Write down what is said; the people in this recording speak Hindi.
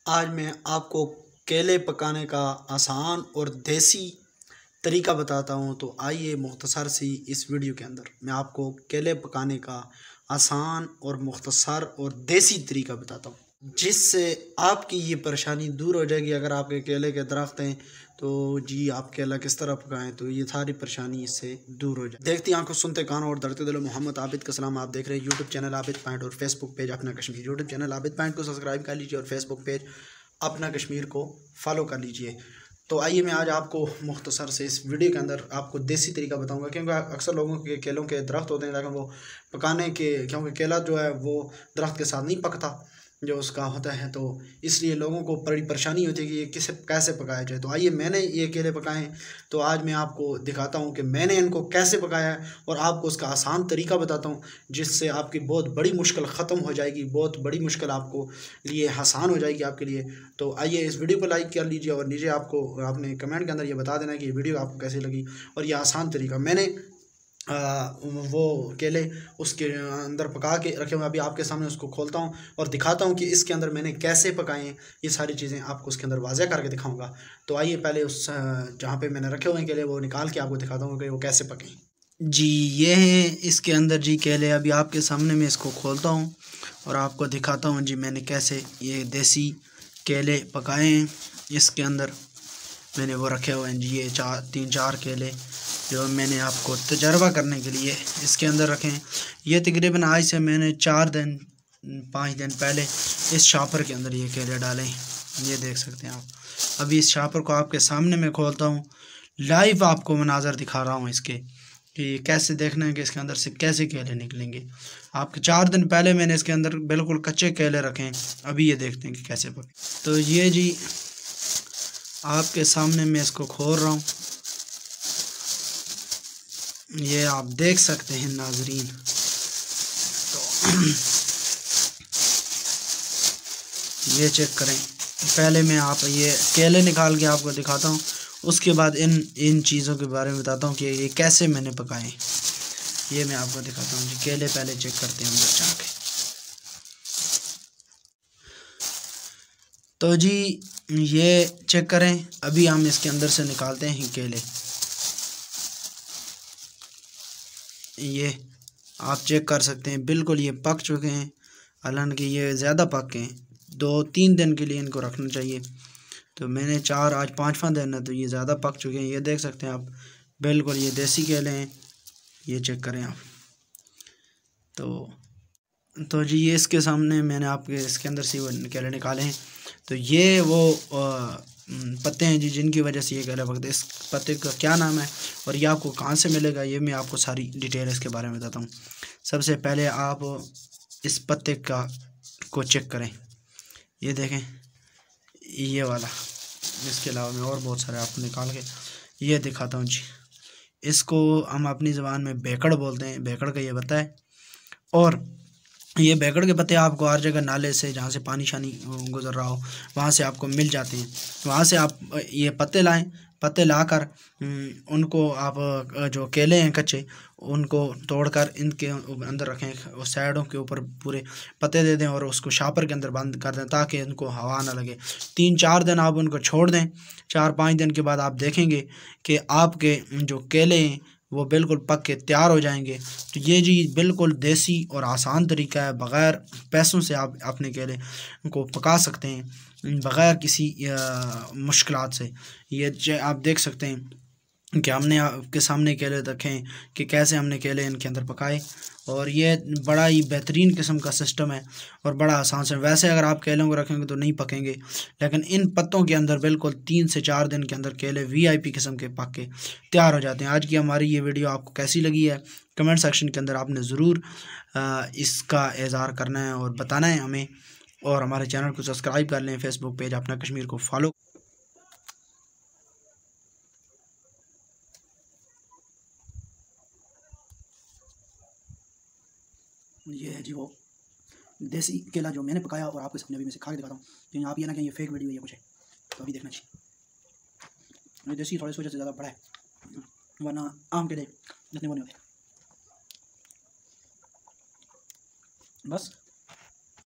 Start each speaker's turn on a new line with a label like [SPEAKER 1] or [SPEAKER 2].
[SPEAKER 1] आज मैं आपको केले पकाने का आसान और देसी तरीका बताता हूँ। तो आइए मुख्तसर सी इस वीडियो के अंदर मैं आपको केले पकाने का आसान और मुख्तसर और देसी तरीका बताता हूँ, जिससे आपकी ये परेशानी दूर हो जाएगी। अगर आपके केले के दरख्त हैं तो जी आप केला किस तरह पकाएं तो ये सारी परेशानी इससे दूर हो जाए। देखती आंखों सुनते कानों और डरते दिलों, मोहम्मद आबिद का सलाम। आप देख रहे हैं यूट्यूब चैनल आबिद पॉइंट और फेसबुक पेज अपना Kashmir. YouTube channel Abid point को सब्सक्राइब कर लीजिए और फेसबुक पेज अपना कश्मीर को फॉलो कर लीजिए। तो आइए मैं आज आपको मुख्तसर से इस वीडियो के अंदर आपको देसी तरीका बताऊंगा, क्योंकि अक्सर लोगों के केलों के दरख्त होते हैं लेकिन वो पकाने के, क्योंकि केला जो है वो दरख्त के साथ नहीं पकता जो उसका होता है, तो इसलिए लोगों को बड़ी परेशानी होती है कि ये कैसे पकाया जाए। तो आइए मैंने ये केले पकाए हैं, तो आज मैं आपको दिखाता हूँ कि मैंने इनको कैसे पकाया है और आपको उसका आसान तरीका बताता हूँ, जिससे आपकी बहुत बड़ी मुश्किल ख़त्म हो जाएगी। बहुत बड़ी मुश्किल आपको लिए आसान हो जाएगी आपके लिए। तो आइए इस वीडियो को लाइक कर लीजिए और नीचे आपने कमेंट के अंदर ये बता देना कि ये वीडियो आपको कैसी लगी और ये आसान तरीका। मैंने वो केले उसके अंदर पका के रखे हुए, अभी आपके सामने उसको खोलता हूँ और दिखाता हूँ कि इसके अंदर मैंने कैसे पकाए हैं। ये सारी चीज़ें आपको उसके अंदर वाज़ेह करके दिखाऊंगा। तो आइए पहले उस जहाँ पे मैंने रखे हुए हैं केले वो निकाल के आपको दिखाता हूँ कि वो कैसे पकें। जी ये हैं इसके अंदर जी केले, अभी आपके सामने मैं इसको खोलता हूँ और आपको दिखाता हूँ जी मैंने कैसे ये देसी केले पकाए हैं। इसके अंदर मैंने वो रखे हुए हैं जी, ये 3-4 केले जो मैंने आपको तजर्बा करने के लिए इसके अंदर रखे हैं। ये तकरीबन आज से मैंने 4-5 दिन पहले इस शॉपर के अंदर ये केले डाले हैं। ये देख सकते हैं आप। अभी इस शॉपर को आपके सामने मैं खोलता हूँ, लाइव आपको मनाजर दिखा रहा हूँ इसके कि कैसे देखना है कि इसके अंदर से कैसे केले निकलेंगे। आपके 4 दिन पहले मैंने इसके अंदर बिल्कुल कच्चे केले रखे हैं, अभी ये देखते हैं कि कैसे पके। तो ये जी आपके सामने मैं इसको खोल रहा हूँ, ये आप देख सकते हैं नाजरीन। तो ये चेक करें, पहले मैं आप ये केले निकाल के आपको दिखाता हूँ, उसके बाद इन चीज़ों के बारे में बताता हूँ कि ये कैसे मैंने पकाए। ये मैं आपको दिखाता हूँ जी, केले पहले चेक करते हैं अंदर जाके। तो जी ये चेक करें, अभी हम इसके अंदर से निकालते हैं केले। ये आप चेक कर सकते हैं बिल्कुल ये पक चुके हैं, हालांकि ये ज़्यादा पक गए हैं। 2-3 दिन के लिए इनको रखना चाहिए, तो मैंने आज 5वां दिन है तो ये ज़्यादा पक चुके हैं। ये देख सकते हैं आप, बिल्कुल ये देसी केले हैं। ये चेक करें आप। तो जी ये इसके सामने मैंने आपके इसके अंदर से वो केले निकाले हैं। तो ये वो पत्ते हैं जी जिनकी वजह से ये केले पकते हैं। इस पत्ते का क्या नाम है और ये आपको कहाँ से मिलेगा, ये मैं आपको सारी डिटेल इसके बारे में बताता हूँ। सबसे पहले आप इस पत्ते को चेक करें, ये देखें ये वाला। इसके अलावा मैं और बहुत सारे आपको निकाल के ये दिखाता हूँ जी। इसको हम अपनी ज़बान में बेकड़ बोलते हैं, बेकड़ का ये पत्ता है। और ये बेकड़ के पत्ते आपको हर जगह नाले से, जहाँ से पानी शानी गुजर रहा हो वहाँ से आपको मिल जाते हैं। वहाँ से आप ये पत्ते लाएं, पत्ते लाकर उनको आप जो केले हैं कच्चे उनको तोड़कर इनके अंदर रखें और साइडों के ऊपर पूरे पत्ते दे दें और उसको शॉपर के अंदर बंद कर दें ताकि इनको हवा ना लगे। 3-4 दिन आप उनको छोड़ दें। 4-5 दिन के बाद आप देखेंगे कि आपके जो केले हैं वो बिल्कुल पक के तैयार हो जाएंगे। तो ये जी बिल्कुल देसी और आसान तरीका है, बग़ैर पैसों से आप अपने केले को पका सकते हैं, बग़ैर किसी मुश्किलात से। ये आप देख सकते हैं कि हमने आपके सामने केले रखे हैं कि कैसे हमने केले इनके अंदर पकाए, और ये बड़ा ही बेहतरीन किस्म का सिस्टम है और बड़ा आसान से। वैसे अगर आप केलों को रखेंगे तो नहीं पकेंगे, लेकिन इन पत्तों के अंदर बिल्कुल 3 से 4 दिन के अंदर केले VIP किस्म के पक के तैयार हो जाते हैं। आज की हमारी ये वीडियो आपको कैसी लगी है कमेंट सेक्शन के अंदर आपने ज़रूर इसका इज़हार करना है और बताना है हमें, और हमारे चैनल को सब्सक्राइब कर लें, फेसबुक पेज अपना कश्मीर को फॉलो। ये है जी वो देसी केला जो मैंने पकाया और आपके सामने अभी मैं से खा के दिखाता हूँ, क्योंकि आप ये ना कहें ये फेक वीडियो है कुछ है, तो अभी देखना चाहिए। देसी थोड़े सोचे से ज़्यादा बड़ा है, वरना आम केले जितने वो नहीं होते। बस